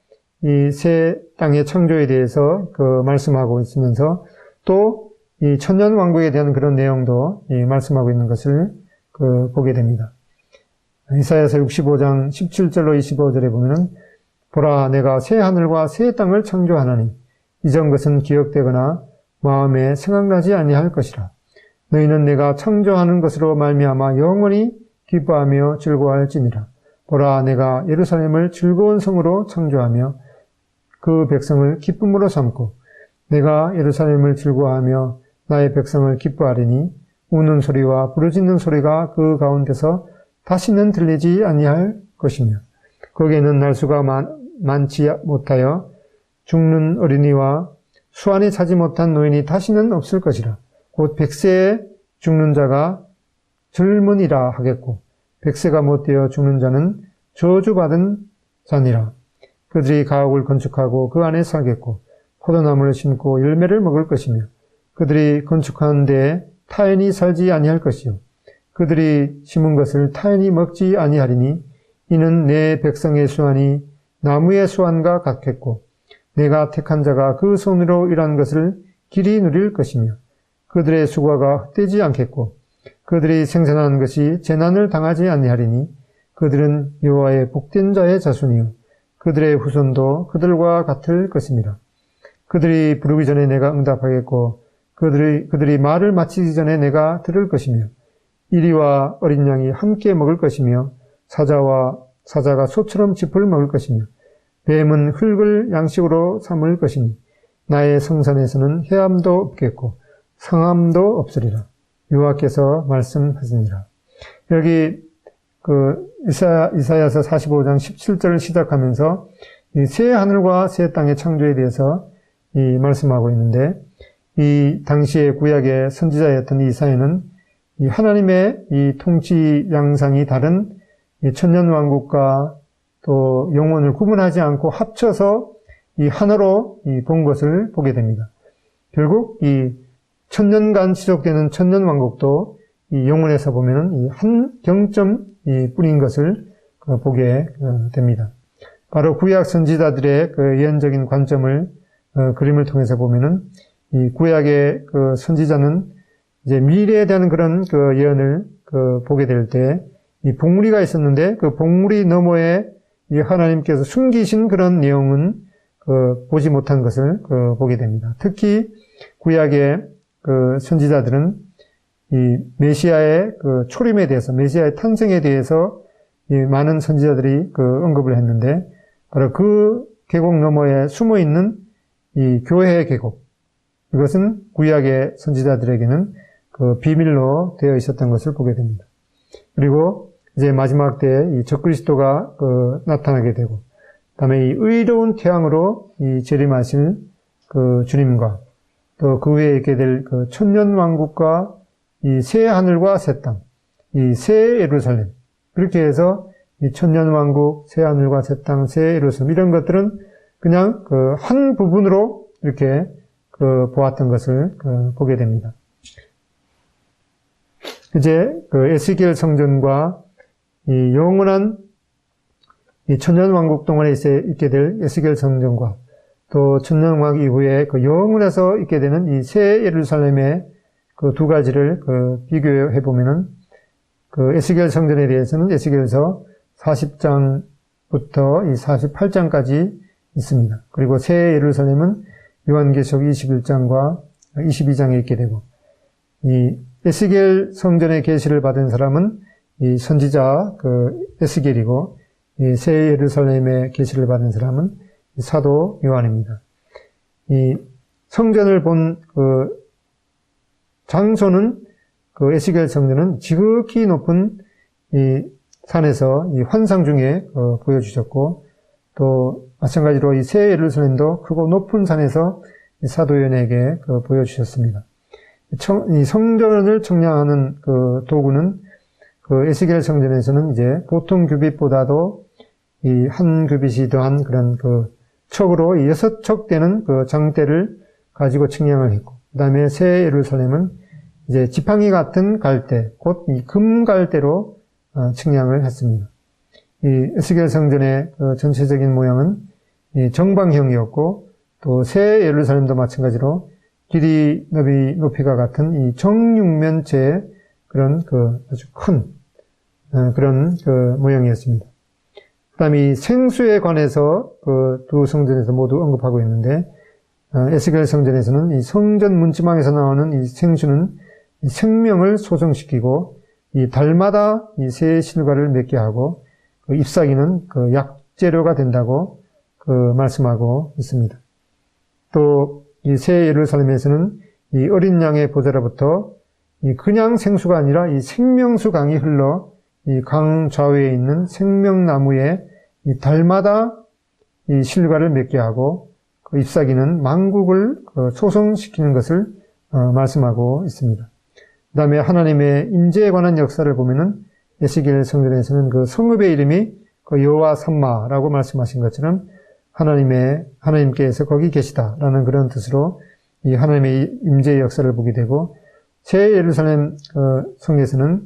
[SPEAKER 1] 이 새 땅의 창조에 대해서 말씀하고 있으면서, 또 이 천년왕국에 대한 그런 내용도 말씀하고 있는 것을 보게 됩니다. 이사야서 65장 17절로 25절에 보면은, 보라, 내가 새 하늘과 새 땅을 창조하나니 이전 것은 기억되거나 마음에 생각나지 아니할 것이라. 너희는 내가 창조하는 것으로 말미암아 영원히 기뻐하며 즐거워할지니라. 보라, 내가 예루살렘을 즐거운 성으로 창조하며 그 백성을 기쁨으로 삼고, 내가 예루살렘을 즐거워하며 나의 백성을 기뻐하리니 우는 소리와 부르짖는 소리가 그 가운데서 다시는 들리지 아니할 것이며, 거기에는 날수가 많지 못하여 죽는 어린이와 수완이 차지 못한 노인이 다시는 없을 것이라. 곧 100세에 죽는 자가 젊은이라 하겠고, 100세가 못되어 죽는 자는 저주받은 자니라. 그들이 가옥을 건축하고 그 안에 살겠고, 포도나무를 심고 열매를 먹을 것이며, 그들이 건축한 데에 타인이 살지 아니할 것이요, 그들이 심은 것을 타인이 먹지 아니하리니, 이는 내 백성의 수완이 나무의 수완과 같겠고, 내가 택한 자가 그 손으로 일한 것을 길이 누릴 것이며, 그들의 수고가 헛되지 않겠고, 그들이 생산한 것이 재난을 당하지 아니하리니, 그들은 여호와의 복된 자의 자손이요, 그들의 후손도 그들과 같을 것입니다. 그들이 부르기 전에 내가 응답하겠고 그들이 말을 마치기 전에 내가 들을 것이며 이리와 어린 양이 함께 먹을 것이며 사자가 소처럼 짚을 먹을 것이며 뱀은 흙을 양식으로 삼을 것이니 나의 성산에서는 해함도 없겠고 상함도 없으리라. 여호와께서 말씀하시니라. 여기 이사야서 45장 17절을 시작하면서 이 새 하늘과 새 땅의 창조에 대해서 말씀하고 있는데, 이 당시에 구약의 선지자였던 이사야는 이 하나님의 이 통치 양상이 다른 이 천년 왕국과 또 영원을 구분하지 않고 합쳐서 이 하나로 본 것을 보게 됩니다. 결국 이 천년간 지속되는 천년 왕국도 이 영혼에서 보면은 이 한 경점 뿐인 것을 보게 됩니다. 바로 구약 선지자들의 그 예언적인 관점을 그림을 통해서 보면은 이 구약의 그 선지자는 이제 미래에 대한 그런 그 예언을 보게 될 때 이 봉우리가 있었는데 그 봉우리 너머에 이 하나님께서 숨기신 그런 내용은 보지 못한 것을 보게 됩니다. 특히 구약의 그 선지자들은 이 메시아의 그 초림에 대해서, 메시아의 탄생에 대해서 이 많은 선지자들이 언급을 했는데, 바로 그 계곡 너머에 숨어 있는 이 교회의 계곡, 이것은 구약의 선지자들에게는 그 비밀로 되어 있었던 것을 보게 됩니다. 그리고 이제 마지막 때에 이 적그리스도가 나타나게 되고, 그다음에 이 의로운 태양으로 이 재림하실 그 주님과 또 그 후에 있게 될 그 천년 왕국과 이 새 하늘과 새 땅, 이 새 예루살렘, 그렇게 해서 이 천년 왕국, 새 하늘과 새 땅, 새 예루살렘, 이런 것들은 그냥 한 부분으로 이렇게 보았던 것을 보게 됩니다. 이제 에스겔 성전과 이 영원한 이 천년 왕국 동안에 있게 될 에스겔 성전과 또 천년 왕국 이후에 영원에서 있게 되는 이 새 예루살렘의 그 두 가지를 비교해 보면은 에스겔 성전에 대해서는 에스겔서 40장부터 이 48장까지 있습니다. 그리고 새 예루살렘은 요한계시록 21장과 22장에 있게 되고, 이 에스겔 성전의 계시를 받은 사람은 이 선지자 에스겔이고, 이 새 예루살렘의 계시를 받은 사람은 사도 요한입니다. 이 성전을 본 장소는 에스겔 성전은 지극히 높은 이 산에서 이 환상 중에 보여주셨고, 또 마찬가지로 이 새 예루살렘도 크고 높은 산에서 이 사도 요한에게 보여주셨습니다. 이 성전을 청량하는 도구는 에스겔 성전에서는 이제 보통 규빗보다도 이 한 규빗이 더한 그런 척으로 6척 되는 장대를 가지고 측량을 했고, 그 다음에 새 예루살렘은 이제 지팡이 같은 갈대, 곧 이 금갈대로 측량을 했습니다. 이 에스겔 성전의 전체적인 모양은 이 정방형이었고, 또 새 예루살렘도 마찬가지로 길이, 너비, 높이가 같은 이 정육면체의 그런 아주 큰 그런 모양이었습니다. 그 다음에 이 생수에 관해서 두 성전에서 모두 언급하고 있는데, 에스겔 성전에서는 이 성전 문지방에서 나오는 이 생수는 이 생명을 소성시키고, 이 달마다 이 새 실과를 맺게 하고, 잎사귀는 약재료가 된다고 말씀하고 있습니다. 또 이 새 예루살렘에서는 이 어린 양의 보좌로부터 이 그냥 생수가 아니라 이 생명수 강이 흘러 이 강 좌우에 있는 생명나무에 이 달마다 이 실과를 맺게 하고, 잎사귀는 만국을 소성시키는 것을 말씀하고 있습니다. 그 다음에 하나님의 임재에 관한 역사를 보면은 에스겔 성전에서는 성읍의 이름이 여호와 삼마라고 말씀하신 것처럼 하나님께서 거기 계시다라는 그런 뜻으로 이 하나님의 임재의 역사를 보게 되고, 새 예루살렘 성에서는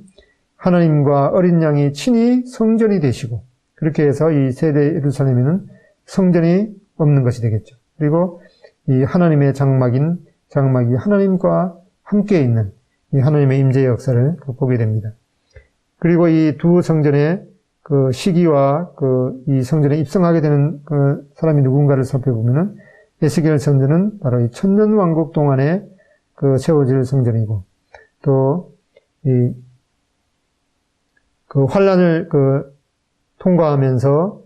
[SPEAKER 1] 하나님과 어린 양이 친히 성전이 되시고, 그렇게 해서 이 새 예루살렘에는 성전이 없는 것이 되겠죠. 그리고 이 하나님의 장막이 하나님과 함께 있는 이 하나님의 임재의 역사를 보게 됩니다. 그리고 이 두 성전의 시기와 이 성전에 입성하게 되는 사람이 누군가를 살펴보면은 에스겔 성전은 바로 이 천년왕국 동안에 그 세워질 성전이고, 또 그 환란을 통과하면서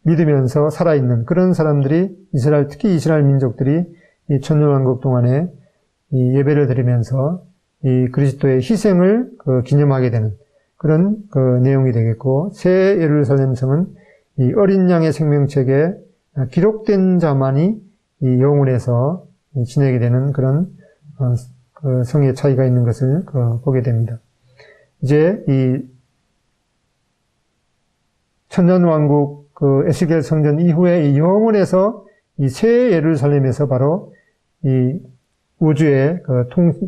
[SPEAKER 1] 믿으면서 살아있는 그런 사람들이 특히 이스라엘 민족들이 이 천년왕국 동안에 이 예배를 드리면서 이 그리스도의 희생을 기념하게 되는 그런 내용이 되겠고, 새 예루살렘 성은 이 어린 양의 생명책에 기록된 자만이 이 영혼에서 지내게 되는 그런 성의 차이가 있는 것을 보게 됩니다. 이제 이 천년왕국 에스겔 성전 이후에 이 영혼에서 이 새 예루살렘에서 바로 이 우주의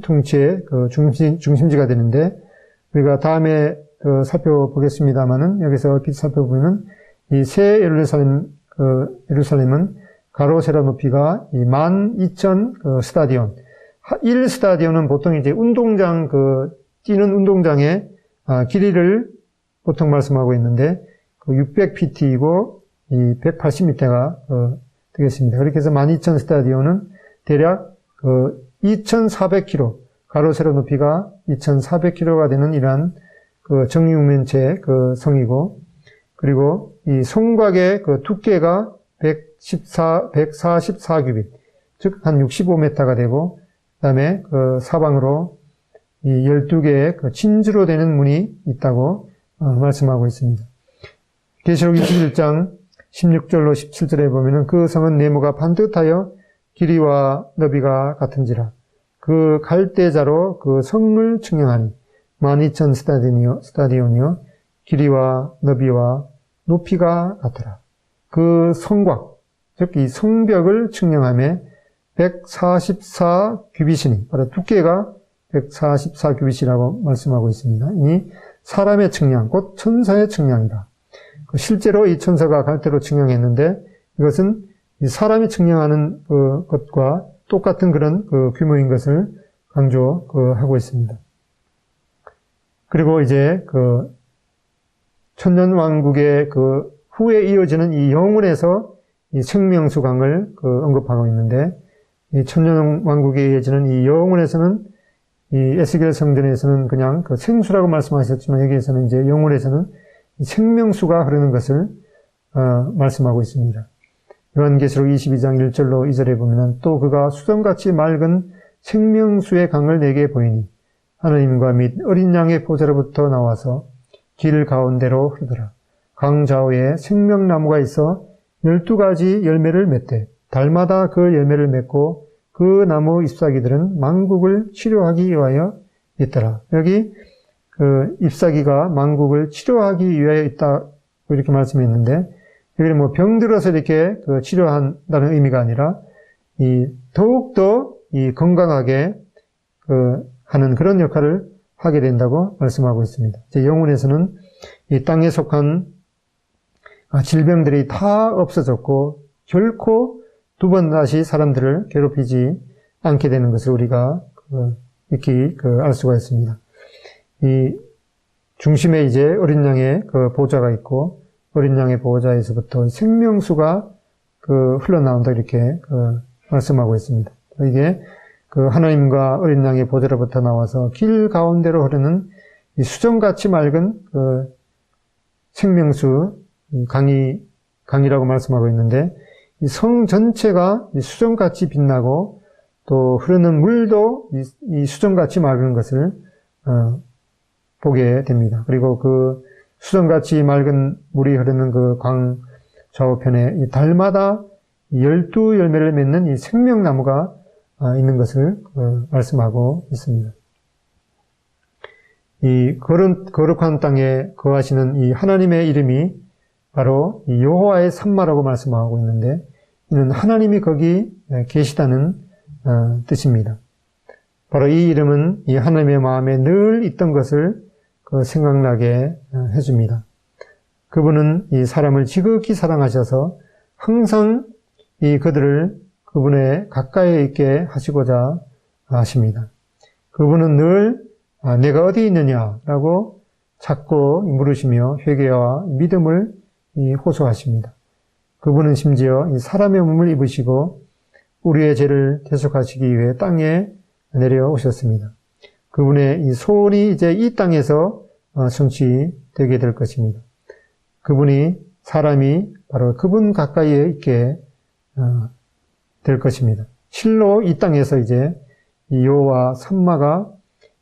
[SPEAKER 1] 통치의 중심지가 되는데, 우리가 다음에 살펴보겠습니다만은 여기서 얼핏 살펴보면 이 새 예루살렘은 가로 세로 높이가 12,000 스타디온. 1 스타디온은 보통 이제 운동장 뛰는 운동장의 길이를 보통 말씀하고 있는데 600pt이고 180m가 되겠습니다. 그렇게 해서 12,000 스타디온은 대략 2,400km, 가로 세로 높이가 2,400km가 되는 이러한 정육면체 성이고, 그리고 이 성곽의 두께가 144규빗, 즉 한 65m가 되고, 그다음에 사방으로 이 12개의 진주로 되는 문이 있다고 말씀하고 있습니다. 계시록 21장 16절로 17절에 보면은 그 성은 네모가 반듯하여 길이와 너비가 같은지라 그 갈대자로 그 성을 측량하니 12,000 스타디온이요 길이와 너비와 높이가 같더라. 그 성곽, 즉 이 성벽을 측량하며 144규빗이니 바로 두께가 144규빗이라고 말씀하고 있습니다. 이 사람의 측량, 곧 천사의 측량이다. 실제로 이 천사가 갈대로 측량했는데 이것은 이 사람이 측량하는 것과 똑같은 그런 규모인 것을 강조하고 있습니다. 그리고 이제 천년왕국의 후에 이어지는 이 영혼에서 이 생명수강을 언급하고 있는데, 이 천년왕국에 이어지는 이 영혼에서는 이 에스겔 성전에서는 그냥 생수라고 말씀하셨지만 여기에서는 이제 영혼에서는 생명수가 흐르는 것을 말씀하고 있습니다. 요한계시록 22장 1절로 2절에 보면 또 그가 수정같이 맑은 생명수의 강을 내게 보이니 하나님과 및 어린 양의 보좌로부터 나와서 길 가운데로 흐르더라. 강 좌우에 생명나무가 있어 12가지 열매를 맺되 달마다 그 열매를 맺고 그 나무 잎사귀들은 만국을 치료하기 위하여 있더라. 여기 잎사귀가 만국을 치료하기 위하여 있다 이렇게 말씀했는데, 여기는 병들어서 이렇게 치료한다는 의미가 아니라 더욱더 건강하게 하는 그런 역할을 하게 된다고 말씀하고 있습니다. 영혼에서는 이 땅에 속한 질병들이 다 없어졌고 결코 두 번 다시 사람들을 괴롭히지 않게 되는 것을 우리가 익히 알 수가 있습니다. 이 중심에 이제 어린 양의 보좌가 있고 어린 양의 보좌에서부터 생명수가 흘러나온다 이렇게 말씀하고 있습니다. 이게 하나님과 어린 양의 보좌로부터 나와서 길 가운데로 흐르는 이 수정같이 맑은 생명수 강이라고 말씀하고 있는데, 이 성 전체가 수정같이 빛나고 또 흐르는 물도 이 수정같이 맑은 것을 보게 됩니다. 그리고 수정같이 맑은 물이 흐르는 강 좌우편에 이 달마다 12열매를 맺는 이 생명나무가 있는 것을 말씀하고 있습니다. 이 거룩한 땅에 거하시는 이 하나님의 이름이 바로 이 여호와의 산마라고 말씀하고 있는데, 이는 하나님이 거기 계시다는 뜻입니다. 바로 이 이름은 이 하나님의 마음에 늘 있던 것을 생각나게 해줍니다. 그분은 이 사람을 지극히 사랑하셔서 항상 이 그들을 그분의 가까이에 있게 하시고자 하십니다. 그분은 늘 내가 어디 있느냐라고 찾고 물으시며 회개와 믿음을 호소하십니다. 그분은 심지어 이 사람의 몸을 입으시고 우리의 죄를 대속하시기 위해 땅에 내려오셨습니다. 그분의 이 소원이 이제 이 땅에서 성취되게 될 것입니다. 그분이 사람이 바로 그분 가까이에 있게 될 것입니다. 실로 이 땅에서 이제 이 여호와 산마가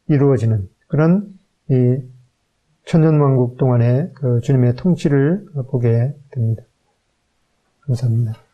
[SPEAKER 1] 이루어지는 그런 이 천년왕국 동안의 그 주님의 통치를 보게 됩니다. 감사합니다.